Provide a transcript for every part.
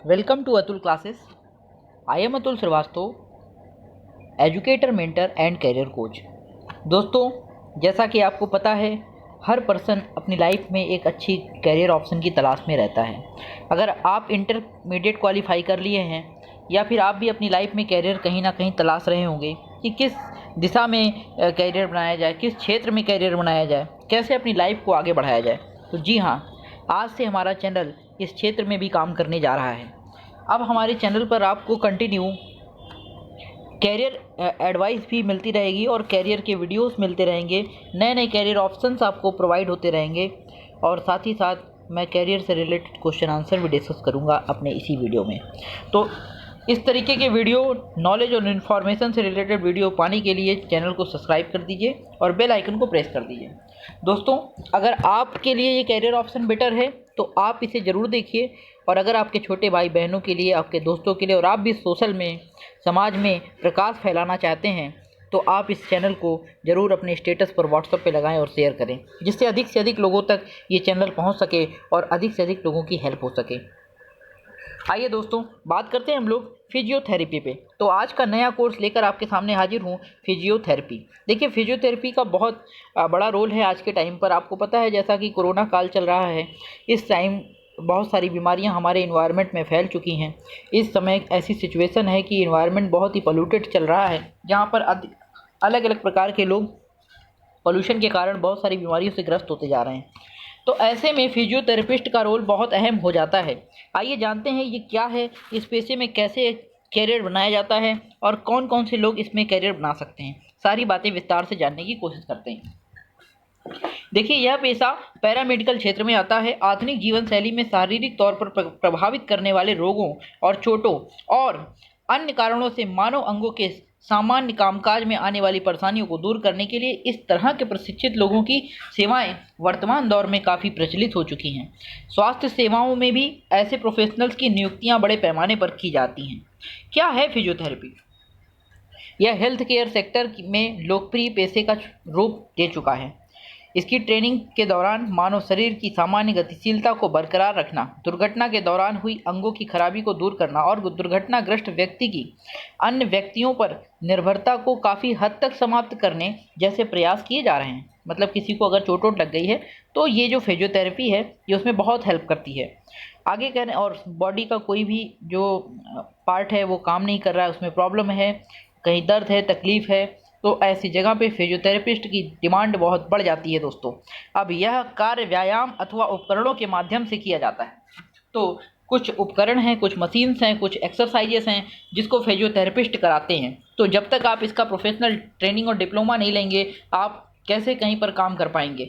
Welcome to Atul classes. I am Atul Srivastava, educator mentor and career coach. दोस्तों, जैसा कि आपको पता है, हर पर्सन अपनी लाइफ में एक अच्छी करियर ऑप्शन की तलाश में रहता है। अगर आप इंटरमीडिएट क्वालिफाई कर लिए हैं या फिर आप भी अपनी लाइफ में करियर कहीं ना कहीं तलाश रहे होंगे कि किस दिशा में करियर बनाया जाए, किस क्षेत्र में करियर बनाया जाए, कैसे अपनी लाइफ को आगे बढ़ाया जाए, तो जी हाँ, आज से हमारा चैनल इस क्षेत्र में भी काम करने जा रहा है। अब हमारे चैनल पर आपको कंटिन्यू कैरियर एडवाइस भी मिलती रहेगी और कैरियर के वीडियोस मिलते रहेंगे, नए नए कैरियर ऑप्शंस आपको प्रोवाइड होते रहेंगे और साथ ही साथ मैं कैरियर से रिलेटेड क्वेश्चन आंसर भी डिस्कस करूंगा अपने इसी वीडियो में। तो इस तरीके के वीडियो, नॉलेज और इन्फॉर्मेशन से रिलेटेड वीडियो पाने के लिए चैनल को सब्सक्राइब कर दीजिए और बेल आइकन को प्रेस कर दीजिए। दोस्तों, अगर आपके लिए ये कैरियर ऑप्शन बेटर है तो आप इसे ज़रूर देखिए, और अगर आपके छोटे भाई बहनों के लिए, आपके दोस्तों के लिए और आप भी सोशल में, समाज में प्रकाश फैलाना चाहते हैं तो आप इस चैनल को ज़रूर अपने स्टेटस पर व्हाट्सएप पे लगाएं और शेयर करें, जिससे अधिक से अधिक लोगों तक ये चैनल पहुंच सके और अधिक से अधिक लोगों की हेल्प हो सके। आइए दोस्तों, बात करते हैं हम लोग फिजियोथेरेपी पे। तो आज का नया कोर्स लेकर आपके सामने हाजिर हूँ, फिजियोथेरेपी। देखिए, फिजियोथेरेपी का बहुत बड़ा रोल है आज के टाइम पर। आपको पता है, जैसा कि कोरोना काल चल रहा है, इस टाइम बहुत सारी बीमारियां हमारे इन्वायरमेंट में फैल चुकी हैं। इस समय ऐसी सिचुएशन है कि इन्वायरमेंट बहुत ही पोल्यूटेड चल रहा है, जहाँ पर अलग अलग प्रकार के लोग पोल्यूशन के कारण बहुत सारी बीमारियों से ग्रस्त होते जा रहे हैं। तो ऐसे में फिजियोथेरेपिस्ट का रोल बहुत अहम हो जाता है। आइए जानते हैं ये क्या है, इस पेशे में कैसे कैरियर बनाया जाता है और कौन कौन से लोग इसमें कैरियर बना सकते हैं। सारी बातें विस्तार से जानने की कोशिश करते हैं। देखिए, यह पेशा पैरामेडिकल क्षेत्र में आता है। आधुनिक जीवन शैली में शारीरिक तौर पर प्रभावित करने वाले रोगों और चोटों और अन्य कारणों से मानव अंगों के सामान्य कामकाज में आने वाली परेशानियों को दूर करने के लिए इस तरह के प्रशिक्षित लोगों की सेवाएं वर्तमान दौर में काफ़ी प्रचलित हो चुकी हैं। स्वास्थ्य सेवाओं में भी ऐसे प्रोफेशनल्स की नियुक्तियां बड़े पैमाने पर की जाती हैं। क्या है फिजियोथेरेपी? यह हेल्थ केयर सेक्टर में लोकप्रिय पेशे का रूप दे चुका है। इसकी ट्रेनिंग के दौरान मानव शरीर की सामान्य गतिशीलता को बरकरार रखना, दुर्घटना के दौरान हुई अंगों की खराबी को दूर करना और दुर्घटनाग्रस्त व्यक्ति की अन्य व्यक्तियों पर निर्भरता को काफ़ी हद तक समाप्त करने जैसे प्रयास किए जा रहे हैं। मतलब किसी को अगर चोट वोट लग गई है तो ये जो फिजियोथेरेपी है ये उसमें बहुत हेल्प करती है। आगे कहने, और बॉडी का कोई भी जो पार्ट है वो काम नहीं कर रहा है, उसमें प्रॉब्लम है, कहीं दर्द है, तकलीफ़ है, तो ऐसी जगह पे फिजियोथेरेपिस्ट की डिमांड बहुत बढ़ जाती है दोस्तों। अब यह कार्य व्यायाम अथवा उपकरणों के माध्यम से किया जाता है। तो कुछ उपकरण हैं, कुछ मशीन्स हैं, कुछ एक्सरसाइजेस हैं जिसको फिजियोथेरेपिस्ट कराते हैं। तो जब तक आप इसका प्रोफेशनल ट्रेनिंग और डिप्लोमा नहीं लेंगे, आप कैसे कहीं पर काम कर पाएंगे।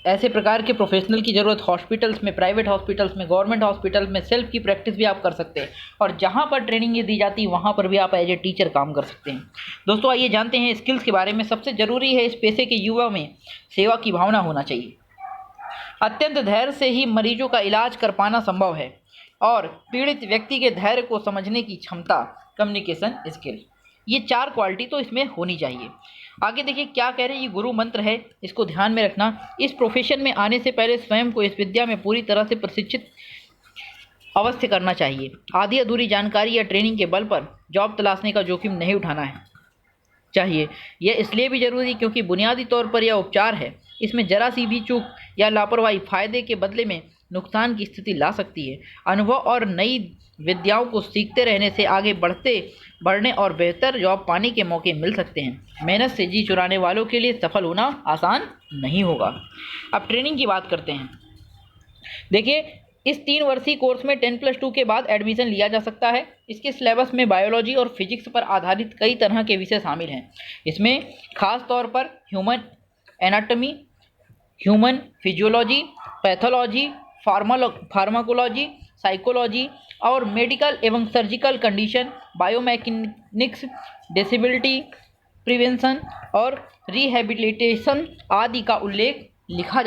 ऐसे प्रकार के प्रोफेशनल की ज़रूरत हॉस्पिटल्स में, प्राइवेट हॉस्पिटल्स में, गवर्नमेंट हॉस्पिटल्स में सेल्फ की प्रैक्टिस भी आप कर सकते हैं, और जहाँ पर ट्रेनिंग ये दी जाती है वहाँ पर भी आप एज ए टीचर काम कर सकते हैं। दोस्तों, आइए जानते हैं स्किल्स के बारे में। सबसे ज़रूरी है इस पेशे के युवा में सेवा की भावना होना चाहिए। अत्यंत धैर्य से ही मरीजों का इलाज कर पाना संभव है, और पीड़ित व्यक्ति के धैर्य को समझने की क्षमता, कम्युनिकेशन स्किल, ये 4 क्वालिटी तो इसमें होनी चाहिए। आगे देखिए क्या कह रहे हैं, ये गुरु मंत्र है, इसको ध्यान में रखना। इस प्रोफेशन में आने से पहले स्वयं को इस विद्या में पूरी तरह से प्रशिक्षित अवश्य करना चाहिए। आधी अधूरी जानकारी या ट्रेनिंग के बल पर जॉब तलाशने का जोखिम नहीं उठाना चाहिए। यह इसलिए भी जरूरी क्योंकि बुनियादी तौर पर यह उपचार है। इसमें जरा सी भी चूक या लापरवाही फायदे के बदले में नुकसान की स्थिति ला सकती है। अनुभव और नई विद्याओं को सीखते रहने से आगे बढ़ने और बेहतर जॉब पाने के मौके मिल सकते हैं। मेहनत से जी चुराने वालों के लिए सफल होना आसान नहीं होगा। अब ट्रेनिंग की बात करते हैं। देखिए, इस 3 वर्षीय कोर्स में 10+2 के बाद एडमिशन लिया जा सकता है। इसके सिलेबस में बायोलॉजी और फिजिक्स पर आधारित कई तरह के विषय शामिल हैं। इसमें खास तौर पर human anatomy, human physiology, pathology, pharmacology, psychology और मेडिकल एवं surgical condition, biomechanics, disability prevention और रिहैबिलिटेशन आदि का उल्लेख किया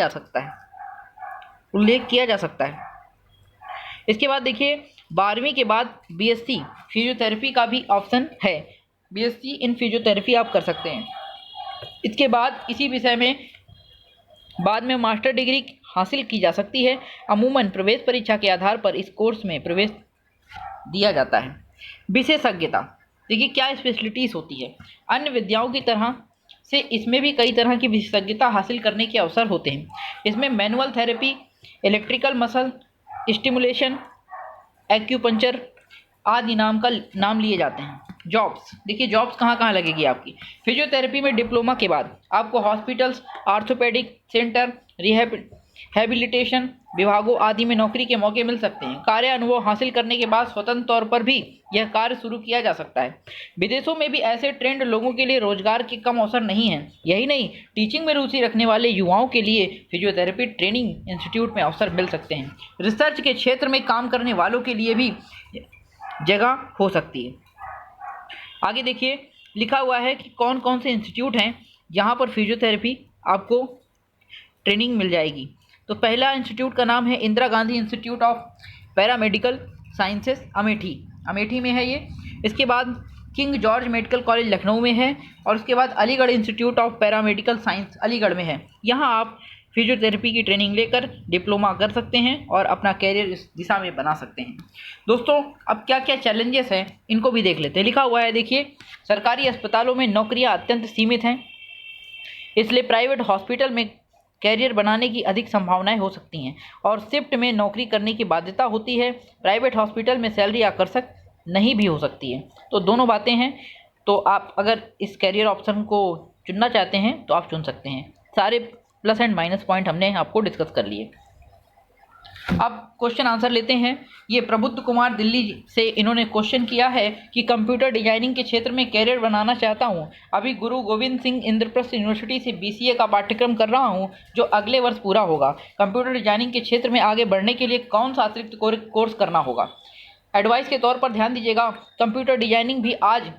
जा सकता है। इसके बाद देखिए, 12वीं के बाद बीएससी फिजियोथेरेपी का भी ऑप्शन है। बीएससी इन फिजियोथेरेपी आप कर सकते हैं। इसके बाद इसी विषय में बाद में मास्टर डिग्री हासिल की जा सकती है। अमूमन प्रवेश परीक्षा के आधार पर इस कोर्स में प्रवेश दिया जाता है। विशेषज्ञता, देखिए क्या स्पेशलिटीज़ होती है। अन्य विद्याओं की तरह से इसमें भी कई तरह की विशेषज्ञता हासिल करने के अवसर होते हैं। इसमें manual therapy, electrical muscle stimulation, acupuncture आदि नाम लिए जाते हैं। जॉब्स, देखिए जॉब्स कहाँ कहाँ लगेगी आपकी। फिजियोथेरेपी में डिप्लोमा के बाद आपको हॉस्पिटल्स, आर्थोपेडिक सेंटर, रिहैबिलिटेशन विभागों आदि में नौकरी के मौके मिल सकते हैं। कार्य अनुभव हासिल करने के बाद स्वतंत्र तौर पर भी यह कार्य शुरू किया जा सकता है। विदेशों में भी ऐसे ट्रेंड लोगों के लिए रोजगार के कम अवसर नहीं हैं। यही नहीं, टीचिंग में रुचि रखने वाले युवाओं के लिए फिजियोथेरेपी ट्रेनिंग इंस्टीट्यूट में अवसर मिल सकते हैं। रिसर्च के क्षेत्र में काम करने वालों के लिए भी जगह हो सकती है। आगे देखिए लिखा हुआ है कि कौन कौन से इंस्टीट्यूट हैं जहाँ पर फिजियोथेरेपी आपको ट्रेनिंग मिल जाएगी। तो पहला इंस्टीट्यूट का नाम है Indira Gandhi institute of paramedical sciences, Amethi में है ये। इसके बाद king George medical college Lucknow में है, और उसके बाद Aligarh institute of paramedical science Aligarh में है। यहाँ आप फिजियोथेरेपी की ट्रेनिंग लेकर डिप्लोमा कर सकते हैं और अपना कैरियर इस दिशा में बना सकते हैं। दोस्तों अब क्या क्या चैलेंजेस हैं इनको भी देख लेते हैं। लिखा हुआ है देखिए, सरकारी अस्पतालों में नौकरियां अत्यंत सीमित हैं, इसलिए प्राइवेट हॉस्पिटल में कैरियर बनाने की अधिक संभावनाएं हो सकती हैं और शिफ्ट में नौकरी करने की बाध्यता होती है। प्राइवेट हॉस्पिटल में सैलरी आकर्षक नहीं भी हो सकती है। तो दोनों बातें हैं। तो आप अगर इस कैरियर ऑप्शन को चुनना चाहते हैं तो आप चुन सकते हैं। सारे प्लस एंड माइनस पॉइंट हमने आपको डिस्कस कर लिए। अब क्वेश्चन आंसर लेते हैं। ये प्रबुद्ध कुमार दिल्ली से इन्होंने क्वेश्चन किया है कि कंप्यूटर डिजाइनिंग के क्षेत्र में कैरियर बनाना चाहता हूँ। अभी गुरु गोविंद सिंह इंद्रप्रस्थ यूनिवर्सिटी से BCA का पाठ्यक्रम कर रहा हूँ जो अगले वर्ष पूरा होगा। कंप्यूटर डिजाइनिंग के क्षेत्र में आगे बढ़ने के लिए कौन सा अतिरिक्त कोर्स करना होगा। एडवाइस के तौर पर ध्यान दीजिएगा, कंप्यूटर डिजाइनिंग भी आज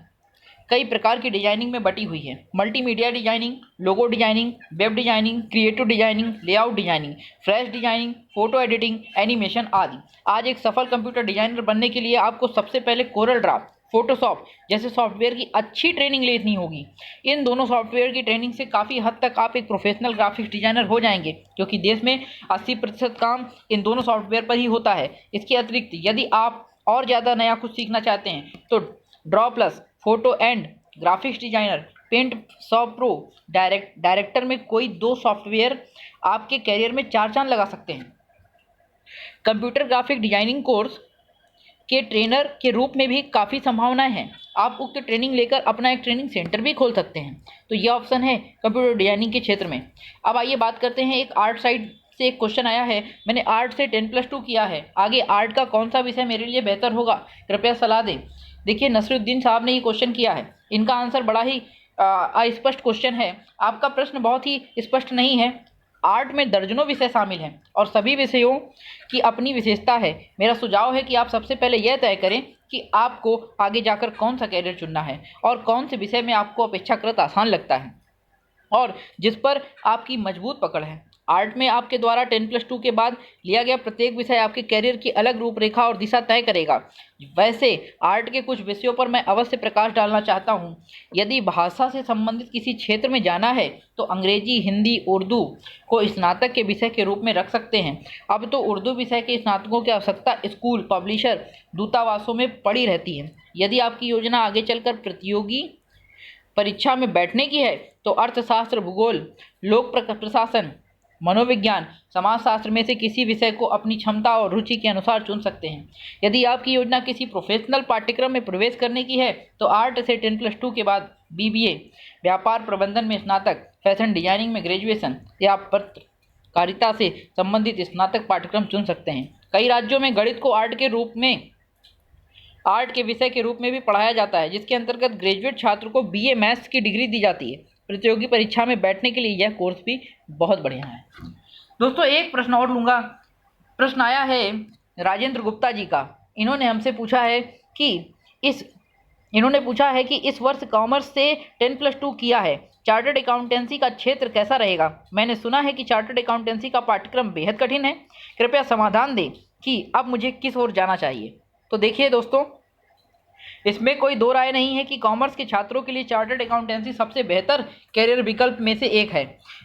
कई प्रकार की डिजाइनिंग में बटी हुई है। Multimedia designing, logo designing, web designing, creative designing, layout designing, flash designing, photo editing, animation आदि। आज एक सफल कंप्यूटर डिजाइनर बनने के लिए आपको सबसे पहले कोरल ड्रा, फोटोशॉप जैसे सॉफ्टवेयर की अच्छी ट्रेनिंग लेनी होगी। इन दोनों सॉफ्टवेयर की ट्रेनिंग से काफ़ी हद तक आप एक प्रोफेशनल ग्राफिक्स डिजाइनर हो जाएंगे, क्योंकि देश में 80% काम इन दोनों सॉफ्टवेयर पर ही होता है। इसके अतिरिक्त यदि आप और ज़्यादा नया कुछ सीखना चाहते हैं तो Draw Plus, Photo and Graphics Designer, Paint Shop Pro, Director में कोई 2 सॉफ्टवेयर आपके कैरियर में 4 चांद लगा सकते हैं। कंप्यूटर ग्राफिक डिजाइनिंग कोर्स के ट्रेनर के रूप में भी काफ़ी संभावनाएं हैं। आप उक्त ट्रेनिंग लेकर अपना एक ट्रेनिंग सेंटर भी खोल सकते हैं। तो यह ऑप्शन है कंप्यूटर डिजाइनिंग के क्षेत्र में। अब आइए बात करते हैं, एक आर्ट साइड से एक क्वेश्चन आया है। मैंने आर्ट से 10+2 किया है, आगे आर्ट का कौन सा विषय मेरे लिए बेहतर होगा, कृपया सलाह दें। देखिए नसरुद्दीन साहब ने ये क्वेश्चन किया है। इनका आंसर बड़ा ही अस्पष्ट क्वेश्चन है। आपका प्रश्न बहुत ही स्पष्ट नहीं है। आर्ट में दर्जनों विषय शामिल हैं और सभी विषयों की अपनी विशेषता है। मेरा सुझाव है कि आप सबसे पहले यह तय करें कि आपको आगे जाकर कौन सा कैरियर चुनना है और कौन से विषय में आपको अपेक्षाकृत आसान लगता है और जिस पर आपकी मजबूत पकड़ है। आर्ट में आपके द्वारा 10+2 के बाद लिया गया प्रत्येक विषय आपके कैरियर की अलग रूपरेखा और दिशा तय करेगा। वैसे आर्ट के कुछ विषयों पर मैं अवश्य प्रकाश डालना चाहता हूँ। यदि भाषा से संबंधित किसी क्षेत्र में जाना है तो अंग्रेजी, हिंदी, उर्दू को स्नातक के विषय के रूप में रख सकते हैं। अब तो उर्दू विषय के स्नातकों की आवश्यकता स्कूल, पब्लिशर, दूतावासों में पड़ी रहती है। यदि आपकी योजना आगे चलकर प्रतियोगी परीक्षा में बैठने की है तो अर्थशास्त्र, भूगोल, लोक प्रशासन, मनोविज्ञान, समाजशास्त्र में से किसी विषय को अपनी क्षमता और रुचि के अनुसार चुन सकते हैं। यदि आपकी योजना किसी प्रोफेशनल पाठ्यक्रम में प्रवेश करने की है तो आर्ट से 10+2 के बाद BBA, व्यापार प्रबंधन में स्नातक, फैशन डिजाइनिंग में ग्रेजुएशन या पत्रकारिता से संबंधित स्नातक पाठ्यक्रम चुन सकते हैं। कई राज्यों में गणित को आर्ट के विषय के रूप में भी पढ़ाया जाता है, जिसके अंतर्गत ग्रेजुएट छात्र को BA मैथ्स की डिग्री दी जाती है। प्रतियोगी परीक्षा में बैठने के लिए यह कोर्स भी बहुत बढ़िया है। दोस्तों एक प्रश्न और लूँगा। प्रश्न आया है राजेंद्र गुप्ता जी का। इन्होंने हमसे पूछा है कि इस वर्ष कॉमर्स से 10+2 किया है, चार्टर्ड अकाउंटेंसी का क्षेत्र कैसा रहेगा। मैंने सुना है कि चार्टर्ड अकाउंटेंसी का पाठ्यक्रम बेहद कठिन है, कृपया समाधान दें कि अब मुझे किस ओर जाना चाहिए। तो देखिए दोस्तों, इसमें कोई दो राय नहीं है कि कॉमर्स के छात्रों के लिए चार्टर्ड अकाउंटेंसी सबसे बेहतर कैरियर विकल्प में से एक है।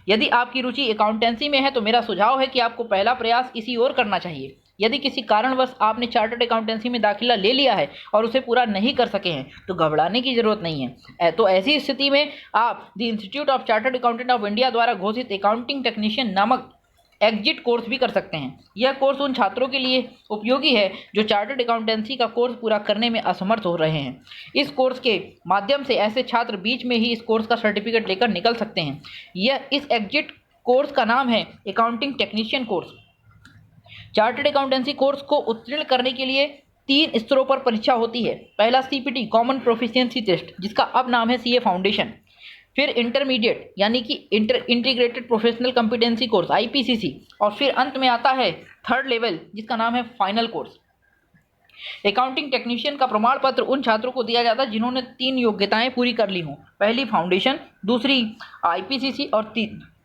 यदि आपकी रुचि अकाउंटेंसी में है तो मेरा सुझाव है कि आपको पहला प्रयास इसी ओर करना चाहिए। यदि किसी कारणवश आपने चार्टर्ड अकाउंटेंसी में दाखिला ले लिया है और उसे पूरा नहीं कर सके हैं तो घबराने की ज़रूरत नहीं है। तो ऐसी स्थिति में आप the institute of chartered accountant of India द्वारा घोषित अकाउंटिंग टेक्नीशियन नामक एग्जिट कोर्स भी कर सकते हैं। यह कोर्स उन छात्रों के लिए उपयोगी है जो चार्टर्ड अकाउंटेंसी का कोर्स पूरा करने में असमर्थ हो रहे हैं। इस कोर्स के माध्यम से ऐसे छात्र बीच में ही इस कोर्स का सर्टिफिकेट लेकर निकल सकते हैं। इस एग्जिट कोर्स का नाम है accounting technician course. Chartered accountancy course को उत्तीर्ण करने के लिए 3 स्तरों पर परीक्षा होती है। पहला CPT कॉमन प्रोफिशिएंसी टेस्ट, जिसका अब नाम है CA फाउंडेशन। फिर इंटरमीडिएट यानी कि integrated professional competency course IPCC, और फिर अंत में आता है 3rd लेवल जिसका नाम है फाइनल कोर्स। अकाउंटिंग टेक्नीशियन का प्रमाण पत्र उन छात्रों को दिया जाता है जिन्होंने 3 योग्यताएं पूरी कर ली हों। पहली फाउंडेशन, दूसरी IPCC और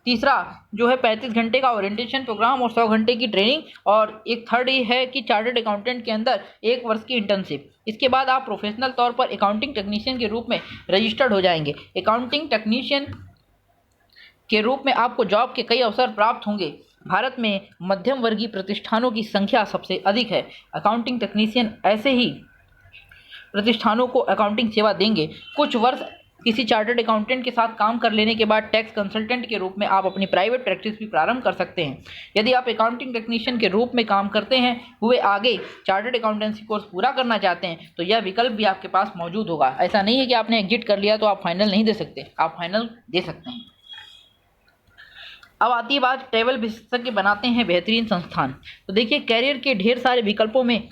तीसरा जो है 35 घंटे का ओरिएंटेशन प्रोग्राम और 100 घंटे की ट्रेनिंग, और एक थर्ड ये है कि चार्टर्ड अकाउंटेंट के अंदर 1 वर्ष की इंटर्नशिप। इसके बाद आप प्रोफेशनल तौर पर अकाउंटिंग टेक्नीशियन के रूप में रजिस्टर्ड हो जाएंगे। अकाउंटिंग टेक्नीशियन के रूप में आपको जॉब के कई अवसर प्राप्त होंगे। भारत में मध्यम वर्गीय प्रतिष्ठानों की संख्या सबसे अधिक है। अकाउंटिंग टेक्नीशियन ऐसे ही प्रतिष्ठानों को अकाउंटिंग सेवा देंगे। कुछ वर्ष किसी चार्टर्ड अकाउंटेंट के साथ काम कर लेने के बाद टैक्स कंसल्टेंट के रूप में आप अपनी प्राइवेट प्रैक्टिस भी प्रारंभ कर सकते हैं। यदि आप अकाउंटिंग टेक्नीशियन के रूप में काम करते हैं हुए आगे चार्टर्ड अकाउंटेंसी कोर्स पूरा करना चाहते हैं तो यह विकल्प भी आपके पास मौजूद होगा। ऐसा नहीं है कि आपने एग्जिट कर लिया तो आप फाइनल नहीं दे सकते, आप फाइनल दे सकते हैं। अब आती है बात ट्रैवल विशेषज्ञ बनाते हैं बेहतरीन संस्थान। तो देखिए, कैरियर के ढेर सारे विकल्पों में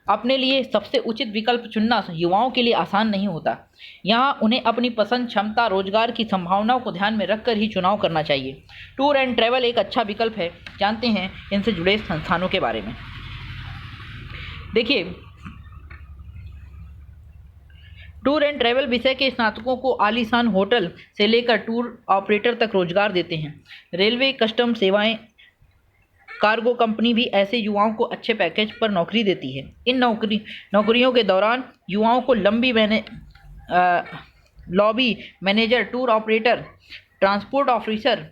अपने लिए सबसे उचित विकल्प चुनना युवाओं के लिए आसान नहीं होता। यहाँ उन्हें अपनी पसंद, क्षमता, रोजगार की संभावनाओं को ध्यान में रखकर ही चुनाव करना चाहिए। टूर एंड ट्रैवल एक अच्छा विकल्प है। जानते हैं इनसे जुड़े संस्थानों के बारे में। देखिए, टूर एंड ट्रैवल विषय के स्नातकों को आलीशान होटल से लेकर टूर ऑपरेटर तक रोजगार देते हैं। रेलवे, कस्टम सेवाएं, कार्गो कंपनी भी ऐसे युवाओं को अच्छे पैकेज पर नौकरी देती है। इन नौकरियों के दौरान युवाओं को lobby manager, tour operator, transport officer,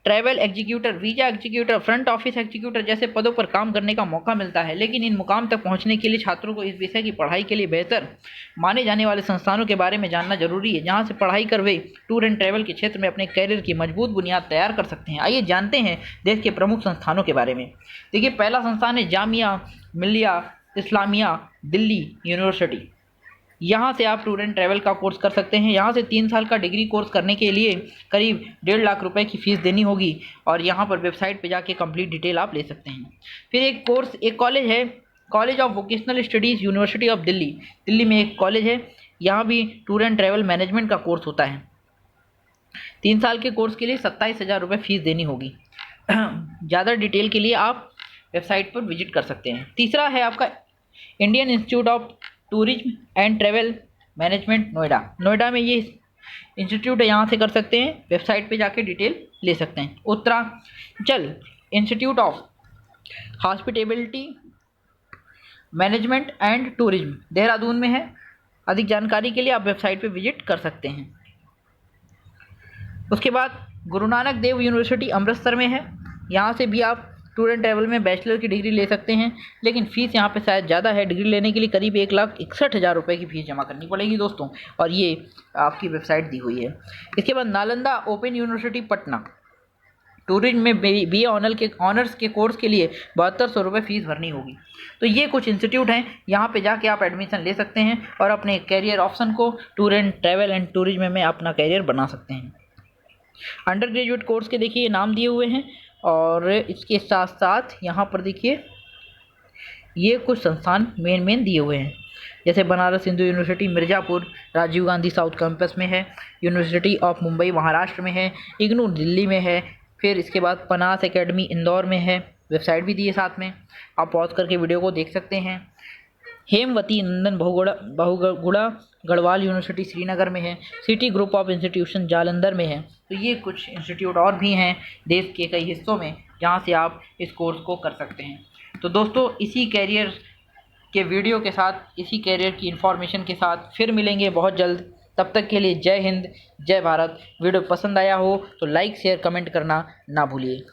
travel executor, visa executor, front office executor जैसे पदों पर काम करने का मौका मिलता है। लेकिन इन मुकाम तक पहुंचने के लिए छात्रों को इस विषय की पढ़ाई के लिए बेहतर माने जाने वाले संस्थानों के बारे में जानना जरूरी है, जहां से पढ़ाई कर वे टूर एंड ट्रैवल के क्षेत्र में अपने कैरियर की मजबूत बुनियाद तैयार कर सकते हैं। आइए जानते हैं देश के प्रमुख संस्थानों के बारे में। देखिए, पहला संस्थान है जामिया मिल्लिया इस्लामिया दिल्ली यूनिवर्सिटी। यहाँ से आप टूर एंड ट्रैवल का कोर्स कर सकते हैं। यहाँ से 3 साल का डिग्री कोर्स करने के लिए करीब 1.5 लाख रुपए की फ़ीस देनी होगी, और यहाँ पर वेबसाइट पे जाके कंप्लीट डिटेल आप ले सकते हैं। फिर एक कॉलेज है, college of vocational studies university of Delhi. Delhi में एक कॉलेज है, यहाँ भी टूर एंड ट्रैवल मैनेजमेंट का कोर्स होता है। 3 साल के कोर्स के लिए 27,000 रुपये फ़ीस देनी होगी। ज़्यादा डिटेल के लिए आप वेबसाइट पर विजिट कर सकते हैं। तीसरा है आपका Indian institute of tourism and travel management, Noida में ये इंस्टीट्यूट है, यहाँ से कर सकते हैं। वेबसाइट पे जाके डिटेल ले सकते हैं। Uttaranchal institute of hospitality management and tourism Dehradun में है। अधिक जानकारी के लिए आप वेबसाइट पे विजिट कर सकते हैं। उसके बाद गुरु नानक देव यूनिवर्सिटी अमृतसर में है। यहाँ से भी आप टूर एंड ट्रैवल में बैचलर की डिग्री ले सकते हैं, लेकिन फ़ीस यहाँ पे शायद ज़्यादा है। डिग्री लेने के लिए करीब 1,61,000 रुपये की फ़ीस जमा करनी पड़ेगी दोस्तों, और ये आपकी वेबसाइट दी हुई है। इसके बाद Nalanda open university Patna, tourism में BA ऑनर्स के कोर्स के लिए 7200 रुपये फ़ीस भरनी होगी। तो ये कुछ इंस्टीट्यूट हैं, यहाँ पे जाके आप एडमिशन ले सकते हैं और अपने कैरियर ऑप्शन को tour and travel and tourism में अपना कैरियर बना सकते हैं। अंडर ग्रेजुएट कोर्स के देखिए नाम दिए हुए हैं, और इसके साथ साथ यहाँ पर देखिए ये कुछ संस्थान मेन दिए हुए हैं, जैसे Banaras Hindu University Mirzapur Rajiv Gandhi South Campus में है, यूनिवर्सिटी ऑफ मुंबई महाराष्ट्र में है, इग्नू दिल्ली में है। फिर इसके बाद पनास एकेडमी इंदौर में है, वेबसाइट भी दी है साथ में, आप पॉज करके वीडियो को देख सकते हैं। हेमवती नंदन बहुगुड़ा गढ़वाल यूनिवर्सिटी श्रीनगर में है, city group of institution Jalandhar में है। तो ये कुछ इंस्टीट्यूट और भी हैं देश के कई हिस्सों में, जहाँ से आप इस कोर्स को कर सकते हैं। तो दोस्तों, इसी कैरियर के वीडियो के साथ, इसी कैरियर की इन्फॉर्मेशन के साथ फिर मिलेंगे बहुत जल्द। तब तक के लिए जय हिंद, जय भारत। वीडियो पसंद आया हो तो लाइक, शेयर, कमेंट करना ना भूलिए।